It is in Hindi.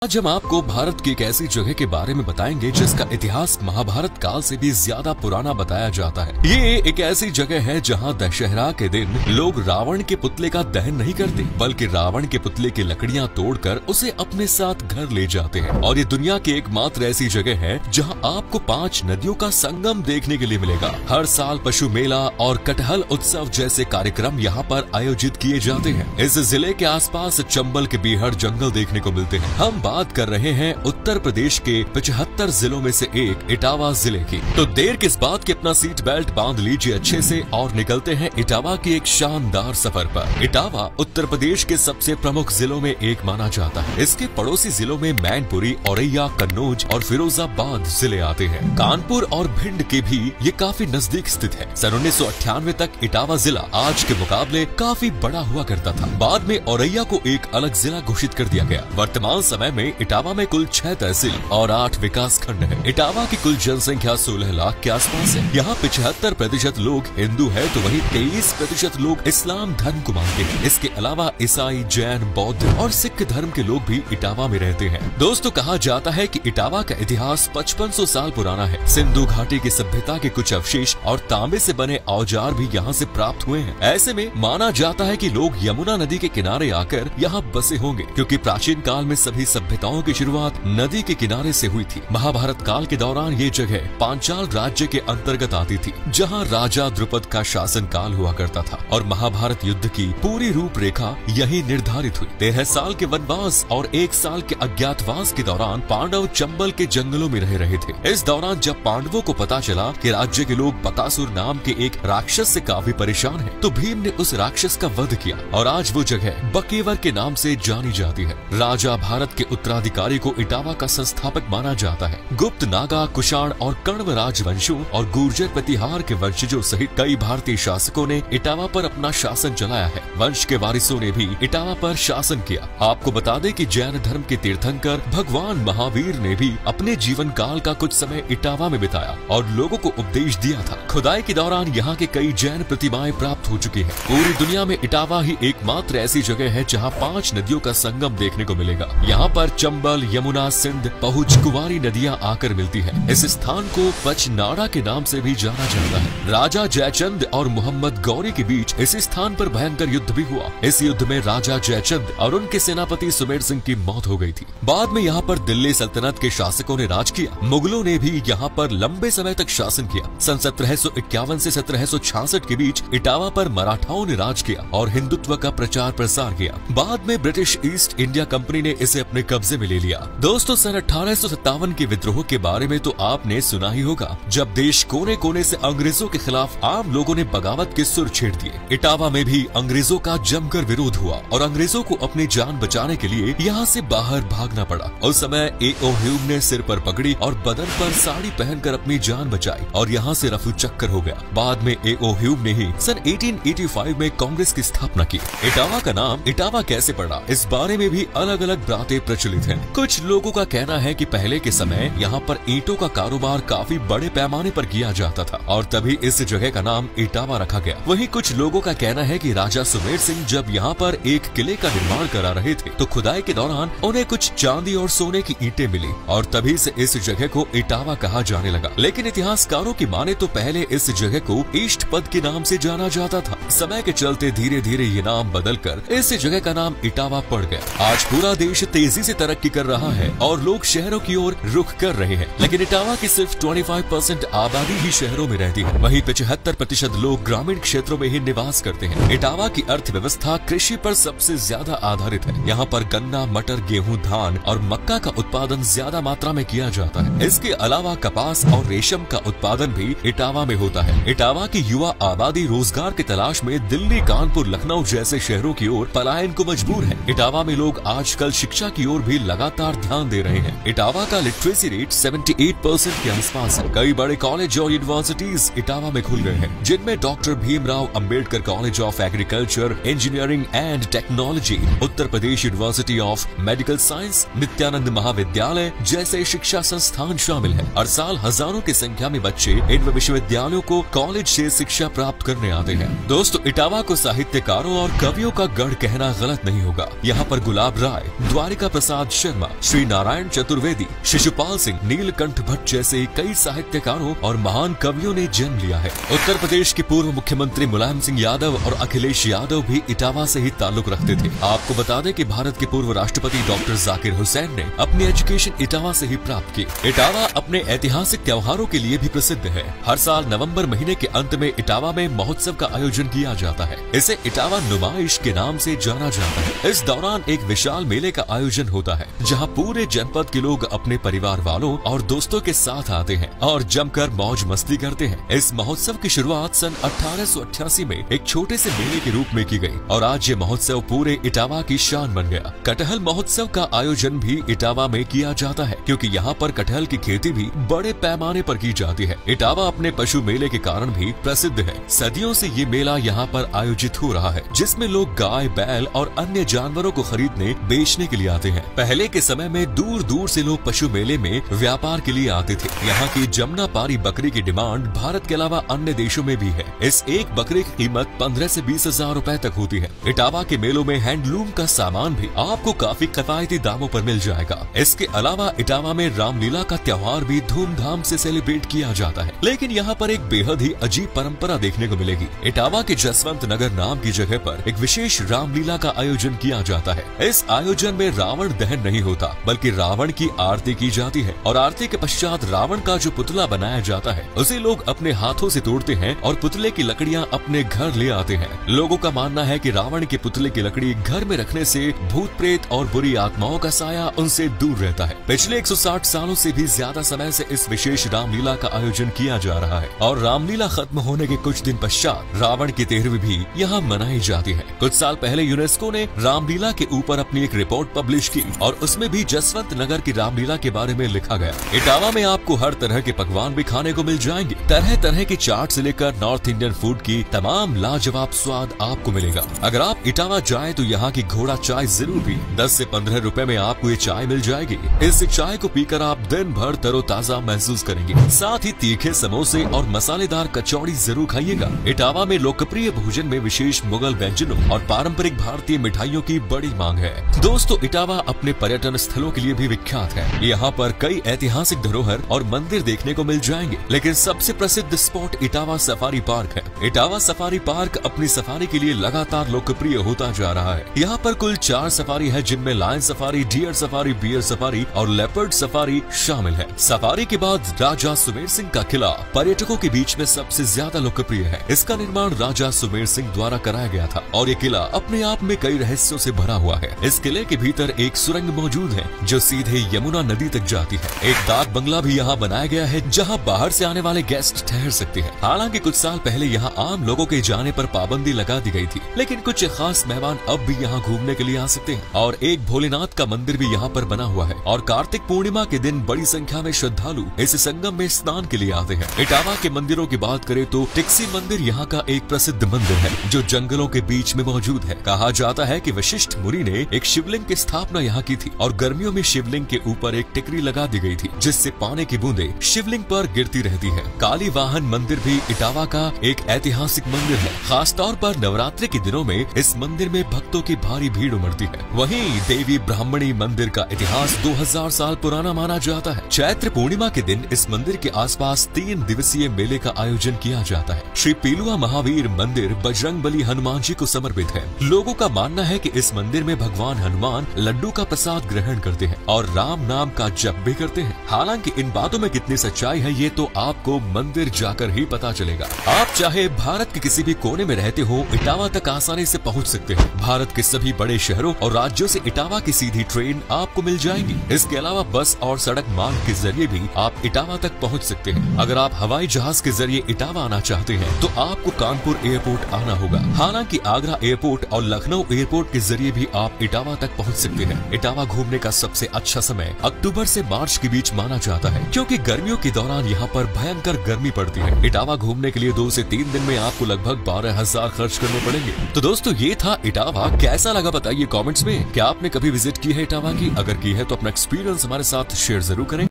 आज हम आपको भारत की एक ऐसी जगह के बारे में बताएंगे जिसका इतिहास महाभारत काल से भी ज्यादा पुराना बताया जाता है। ये एक ऐसी जगह है जहां दशहरा के दिन लोग रावण के पुतले का दहन नहीं करते, बल्कि रावण के पुतले की लकड़ियां तोड़कर उसे अपने साथ घर ले जाते हैं। और ये दुनिया की एकमात्र ऐसी जगह है जहां आपको 5 नदियों का संगम देखने के लिए मिलेगा। हर साल पशु मेला और कटहल उत्सव जैसे कार्यक्रम यहाँ पर आयोजित किए जाते हैं। इस जिले के आसपास चंबल के बीहड़ जंगल देखने को मिलते हैं। हम बात कर रहे हैं उत्तर प्रदेश के 75 जिलों में से एक इटावा जिले की। तो देर किस बात की, अपना सीट बेल्ट बांध लीजिए अच्छे से और निकलते हैं इटावा की एक शानदार सफर पर। इटावा उत्तर प्रदेश के सबसे प्रमुख जिलों में एक माना जाता है। इसके पड़ोसी जिलों में मैनपुरी, औरैया, कन्नौज और फिरोजाबाद जिले आते हैं। कानपुर और भिंड के भी ये काफी नजदीक स्थित है। सन 1998 तक इटावा जिला आज के मुकाबले काफी बड़ा हुआ करता था। बाद में औरैया को एक अलग जिला घोषित कर दिया गया। वर्तमान समय में इटावा में कुल 6 तहसील और 8 विकास खंड है। इटावा की कुल जनसंख्या 16 लाख के आसपास है। यहाँ 75% लोग हिंदू है तो वहीं 23% लोग इस्लाम धर्म को मानते हैं। इसके अलावा ईसाई, जैन, बौद्ध और सिख धर्म के लोग भी इटावा में रहते हैं। दोस्तों, कहा जाता है कि इटावा का इतिहास 5500 साल पुराना है। सिंधु घाटी की सभ्यता के कुछ अवशेष और तांबे से बने औजार भी यहाँ से प्राप्त हुए हैं। ऐसे में माना जाता है कि लोग यमुना नदी के किनारे आकर यहाँ बसे होंगे, क्योंकि प्राचीन काल में सभी सभ्यताओं की शुरुआत नदी के किनारे से हुई थी। महाभारत काल के दौरान ये जगह पांचाल राज्य के अंतर्गत आती थी, जहां राजा द्रुपद का शासन काल हुआ करता था और महाभारत युद्ध की पूरी रूपरेखा यही निर्धारित हुई। 13 साल के वनवास और 1 साल के अज्ञातवास के दौरान पांडव चंबल के जंगलों में रह रहे थे। इस दौरान जब पांडवों को पता चला कि राज्य के लोग बकासुर नाम के एक राक्षस से काफी परेशान हैं, तो भीम ने उस राक्षस का वध किया और आज वो जगह बकेवर के नाम से जानी जाती है। राजा भारत के उत्तराधिकारी को इटावा का संस्थापक माना जाता है। गुप्त, नागा, कुषाण और कण्व राजवंशों और गुर्जर प्रतिहार के वंशजों सहित कई भारतीय शासकों ने इटावा पर अपना शासन चलाया है। वंश के वारिसों ने भी इटावा पर शासन किया। आपको बता दें कि जैन धर्म के तीर्थंकर भगवान महावीर ने भी अपने जीवन काल का कुछ समय इटावा में बिताया और लोगों को उपदेश दिया था। खुदाई के दौरान यहाँ के कई जैन प्रतिमाएं प्राप्त हो चुकी है। पूरी दुनिया में इटावा ही एकमात्र ऐसी जगह है जहाँ 5 नदियों का संगम देखने को मिलेगा। यहाँ पर चंबल, यमुना, सिंध, पहुंच, कुंवारी नदियां आकर मिलती हैं। इस स्थान को पचनाड़ा के नाम से भी जाना जाता है। राजा जयचंद और मोहम्मद गौरी के बीच इस स्थान पर भयंकर युद्ध भी हुआ। इस युद्ध में राजा जयचंद और उनके सेनापति सुमेर सिंह की मौत हो गई थी। बाद में यहाँ पर दिल्ली सल्तनत के शासकों ने राज किया। मुगलों ने भी यहाँ पर लंबे समय तक शासन किया। सन 1751 से 1766 के बीच इटावा पर मराठाओं ने राज किया और हिंदुत्व का प्रचार प्रसार किया। बाद में ब्रिटिश ईस्ट इंडिया कंपनी ने इसे अपने कब्जे में ले लिया। दोस्तों, सन 1857 के विद्रोह के बारे में तो आपने सुना ही होगा, जब देश कोने कोने से अंग्रेजों के खिलाफ आम लोगों ने बगावत के सुर छेड़ दिए। इटावा में भी अंग्रेजों का जमकर विरोध हुआ और अंग्रेजों को अपनी जान बचाने के लिए यहाँ से बाहर भागना पड़ा। उस समय A.O. ह्यूम ने सिर पर पगड़ी और बदन पर साड़ी पहनकर अपनी जान बचाई और यहाँ से रफू चक्कर हो गया। बाद में A.O. ह्यूम ने ही सन 1885 में कांग्रेस की स्थापना की। इटावा का नाम इटावा कैसे पड़ा, इस बारे में भी अलग अलग बातें प्रचलित हैं। कुछ लोगों का कहना है कि पहले के समय यहाँ पर ईंटों का कारोबार काफी बड़े पैमाने पर किया जाता था और तभी इस जगह का नाम इटावा रखा गया। वहीं कुछ लोगों का कहना है कि राजा सुमेर सिंह जब यहाँ पर एक किले का निर्माण करा रहे थे तो खुदाई के दौरान उन्हें कुछ चांदी और सोने की ईंटें मिली और तभी से इस जगह को इटावा कहा जाने लगा। लेकिन इतिहासकारों की माने तो पहले इस जगह को ईष्टपद के नाम से जाना जाता था। समय के चलते धीरे धीरे ये नाम बदलकर इस जगह का नाम इटावा पड़ गया। आज पूरा देश तेजी से तरक्की कर रहा है और लोग शहरों की ओर रुख कर रहे हैं, लेकिन इटावा की सिर्फ 25% आबादी ही शहरों में रहती है। वहीं 75% लोग ग्रामीण क्षेत्रों में ही निवास करते हैं। इटावा की अर्थव्यवस्था कृषि पर सबसे ज्यादा आधारित है। यहाँ पर गन्ना, मटर, गेहूं, धान और मक्का का उत्पादन ज्यादा मात्रा में किया जाता है। इसके अलावा कपास और रेशम का उत्पादन भी इटावा में होता है। इटावा की युवा आबादी रोजगार की तलाश में दिल्ली, कानपुर, लखनऊ जैसे शहरों की ओर पलायन को मजबूर है। इटावा में लोग आजकल शिक्षा की ओर भी लगातार ध्यान दे रहे हैं। इटावा का लिटरेसी रेट 78% के आसपास है। कई बड़े कॉलेज और यूनिवर्सिटीज इटावा में खुल गए हैं, जिनमें doctor Bhimrao Ambedkar college of agriculture, engineering and technology, Uttar Pradesh university of medical science, Nityanand महाविद्यालय जैसे शिक्षा संस्थान शामिल है। हर साल हजारों की संख्या में बच्चे इन विश्वविद्यालयों को कॉलेज से शिक्षा प्राप्त करने आते हैं। दोस्तों, इटावा को साहित्यकारों और कवियों का गढ़ कहना गलत नहीं होगा। यहाँ पर गुलाब राय, द्वारिका प्रसाद प्रसाद शर्मा, श्री नारायण चतुर्वेदी, शिशुपाल सिंह, नीलकंठ भट्ट जैसे कई साहित्यकारों और महान कवियों ने जन्म लिया है। उत्तर प्रदेश के पूर्व मुख्यमंत्री मुलायम सिंह यादव और अखिलेश यादव भी इटावा से ही ताल्लुक रखते थे। आपको बता दें कि भारत के पूर्व राष्ट्रपति डॉक्टर जाकिर हुसैन ने अपनी एजुकेशन इटावा से ही प्राप्त की। इटावा अपने ऐतिहासिक त्योहारों के लिए भी प्रसिद्ध है। हर साल नवंबर महीने के अंत में इटावा में महोत्सव का आयोजन किया जाता है। इसे इटावा नुमाइश के नाम से जाना जाता है। इस दौरान एक विशाल मेले का आयोजन होता है, जहां पूरे जनपद के लोग अपने परिवार वालों और दोस्तों के साथ आते हैं और जमकर मौज मस्ती करते हैं। इस महोत्सव की शुरुआत सन 1888 में एक छोटे से मेले के रूप में की गई और आज ये महोत्सव पूरे इटावा की शान बन गया। कटहल महोत्सव का आयोजन भी इटावा में किया जाता है, क्योंकि यहाँ पर कटहल की खेती भी बड़े पैमाने पर की जाती है। इटावा अपने पशु मेले के कारण भी प्रसिद्ध है। सदियों से ये मेला यहाँ पर आयोजित हो रहा है, जिसमें लोग गाय, बैल और अन्य जानवरों को खरीदने बेचने के लिए आते हैं। पहले के समय में दूर दूर से लोग पशु मेले में व्यापार के लिए आते थे। यहाँ की जमुना पारी बकरी की डिमांड भारत के अलावा अन्य देशों में भी है। इस एक बकरे की कीमत 15 से 20 हजार रूपए तक होती है। इटावा के मेलों में हैंडलूम का सामान भी आपको काफी किफायती दामों पर मिल जाएगा। इसके अलावा इटावा में रामलीला का त्योहार भी धूमधाम से सेलिब्रेट किया जाता है। लेकिन यहाँ पर एक बेहद ही अजीब परंपरा देखने को मिलेगी। इटावा के जसवंत नगर नाम की जगह पर एक विशेष रामलीला का आयोजन किया जाता है। इस आयोजन में रावण दहन नहीं होता, बल्कि रावण की आरती की जाती है और आरती के पश्चात रावण का जो पुतला बनाया जाता है उसे लोग अपने हाथों से तोड़ते हैं और पुतले की लकड़ियां अपने घर ले आते हैं। लोगों का मानना है कि रावण के पुतले की लकड़ी घर में रखने से भूत प्रेत और बुरी आत्माओं का साया उनसे दूर रहता है। पिछले 160 सालों से भी ज्यादा समय से इस विशेष रामलीला का आयोजन किया जा रहा है और रामलीला खत्म होने के कुछ दिन पश्चात रावण की तेरहवीं भी यहाँ मनाई जाती है। कुछ साल पहले यूनेस्को ने रामलीला के ऊपर अपनी एक रिपोर्ट पब्लिश की और उसमें भी जसवंत नगर की रामलीला के बारे में लिखा गया। इटावा में आपको हर तरह के पकवान भी खाने को मिल जाएंगे। तरह तरह की चाट से लेकर नॉर्थ इंडियन फूड की तमाम लाजवाब स्वाद आपको मिलेगा। अगर आप इटावा जाएं तो यहाँ की घोड़ा चाय जरूर पिए। 10 से 15 रुपए में आपको ये चाय मिल जाएगी। इस चाय को पीकर आप दिन भर तरोताजा महसूस करेंगे। साथ ही तीखे समोसे और मसालेदार कचौड़ी जरूर खाइएगा। इटावा में लोकप्रिय भोजन में विशेष मुगल व्यंजनों और पारंपरिक भारतीय मिठाइयों की बड़ी मांग है। दोस्तों, इटावा अपने पर्यटन स्थलों के लिए भी विख्यात है। यहाँ पर कई ऐतिहासिक धरोहर और मंदिर देखने को मिल जाएंगे, लेकिन सबसे प्रसिद्ध स्पॉट इटावा सफारी पार्क है। इटावा सफारी पार्क अपनी सफारी के लिए लगातार लोकप्रिय होता जा रहा है। यहाँ पर कुल 4 सफारी है, जिनमें lion safari, deer safari, bear safari और लेपर्ड सफारी शामिल है। सफारी के बाद राजा सुमेर सिंह का किला पर्यटकों के बीच में सबसे ज्यादा लोकप्रिय है। इसका निर्माण राजा सुमेर सिंह द्वारा कराया गया था और ये किला अपने आप में कई रहस्यों से भरा हुआ है। इस किले के भीतर एक सुरंग मौजूद है जो सीधे यमुना नदी तक जाती है। एक डाक बंगला भी यहाँ बनाया गया है, जहाँ बाहर से आने वाले गेस्ट ठहर सकते हैं। हालांकि कुछ साल पहले यहाँ आम लोगों के जाने पर पाबंदी लगा दी गई थी, लेकिन कुछ खास मेहमान अब भी यहाँ घूमने के लिए आ सकते हैं। और एक भोलेनाथ का मंदिर भी यहाँ पर बना हुआ है और कार्तिक पूर्णिमा के दिन बड़ी संख्या में श्रद्धालु इस संगम में स्नान के लिए आते हैं। इटावा के मंदिरों की बात करें तो टिक्सी मंदिर यहाँ का एक प्रसिद्ध मंदिर है, जो जंगलों के बीच में मौजूद है। कहा जाता है कि वशिष्ठ मुनि ने एक शिवलिंग की स्थापना यहाँ की थी और गर्मियों में शिवलिंग के ऊपर एक टिकरी लगा दी गई थी, जिससे पानी की बूंदें शिवलिंग पर गिरती रहती है। काली वाहन मंदिर भी इटावा का एक ऐतिहासिक मंदिर है। खास तौर पर नवरात्रि के दिनों में इस मंदिर में भक्तों की भारी भीड़ उमड़ती है। वहीं देवी ब्राह्मणी मंदिर का इतिहास 2000 साल पुराना माना जाता है। चैत्र पूर्णिमा के दिन इस मंदिर के आसपास 3 दिवसीय मेले का आयोजन किया जाता है। श्री पीलुआ महावीर मंदिर बजरंगबली हनुमान जी को समर्पित है। लोगों का मानना है कि इस मंदिर में भगवान हनुमान लड्डू का प्रसाद ग्रहण करते हैं और राम नाम का जप भी करते हैं। हालांकि इन बातों में कितनी सच्चाई है ये तो आपको मंदिर जाकर ही पता चलेगा। आप चाहे भारत के किसी भी कोने में रहते हो, इटावा तक आसानी से पहुंच सकते हैं। भारत के सभी बड़े शहरों और राज्यों से इटावा की सीधी ट्रेन आपको मिल जाएगी। इसके अलावा बस और सड़क मार्ग के जरिए भी आप इटावा तक पहुंच सकते हैं। अगर आप हवाई जहाज के जरिए इटावा आना चाहते हैं तो आपको कानपुर एयरपोर्ट आना होगा। हालांकि आगरा एयरपोर्ट और लखनऊ एयरपोर्ट के जरिए भी आप इटावा तक पहुंच सकते हैं। इटावा घूमने का सबसे अच्छा समय अक्टूबर से मार्च के बीच माना जाता है, क्योंकि गर्मियों के दौरान यहाँ पर भयंकर गर्मी पड़ती है। इटावा घूमने के लिए 2 से 3 दिन में आपको लगभग 12,000 खर्च करने पड़ेंगे। तो दोस्तों, ये था इटावा। कैसा लगा बताइए कमेंट्स में। क्या आपने कभी विजिट की है इटावा की? अगर की है तो अपना एक्सपीरियंस हमारे साथ शेयर जरूर करें।